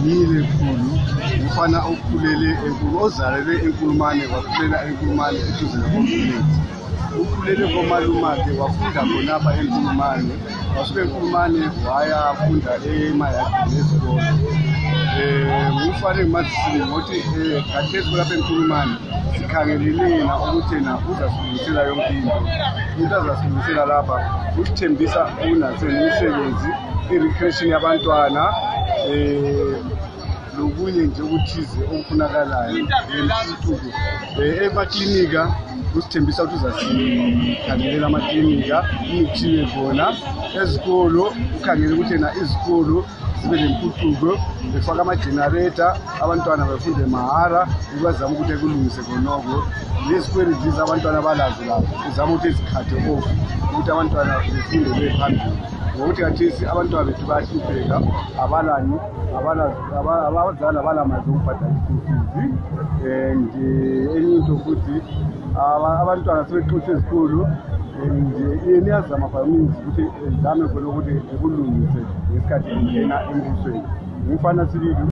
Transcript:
Ngile khulu ufana okhulele enkulu ozalelwe eNkulumane wakhulela eNkulumane eduze neCommunity. Ukhulele komalumake wafunda khonapha eNkulumane. Wasuka eNkulumane wayafunda eMayadini esikole. Ngufane ngimazisile ngokuthi kathesi lapha eNkulumane sikhangelelena ukuthi na uzasilungisela yonke into. Into azasilungisela lapha usithembisa unasemsebenzi i-recreation yabantwana lokunye nje ukuthize okufunakalayo ngentuku emaklinika usithembisa ukuthi uzasikhangelela amaklinika imithile khona ezikolo ukhangele ukuthi na izikolo zibe nempucuko befaka ama-generator abantwana befunde mahara ukwazama ukuthi ekulungise khonoko lesikweli ziza abantwana balazi lapho uzama ukuthi ezikhathe off ukuthi abantwana befunde bephambili ngokuthi kathesi abantwana bethu bayahlupheka abazali abalamali okubhadala isikufizi and enye into futhi abantwana sebexuthwe ezikolo and iyazama families ukuthi zame khona ukuthi ekulungise ngesikhathi ingena embusweni ngifana sibili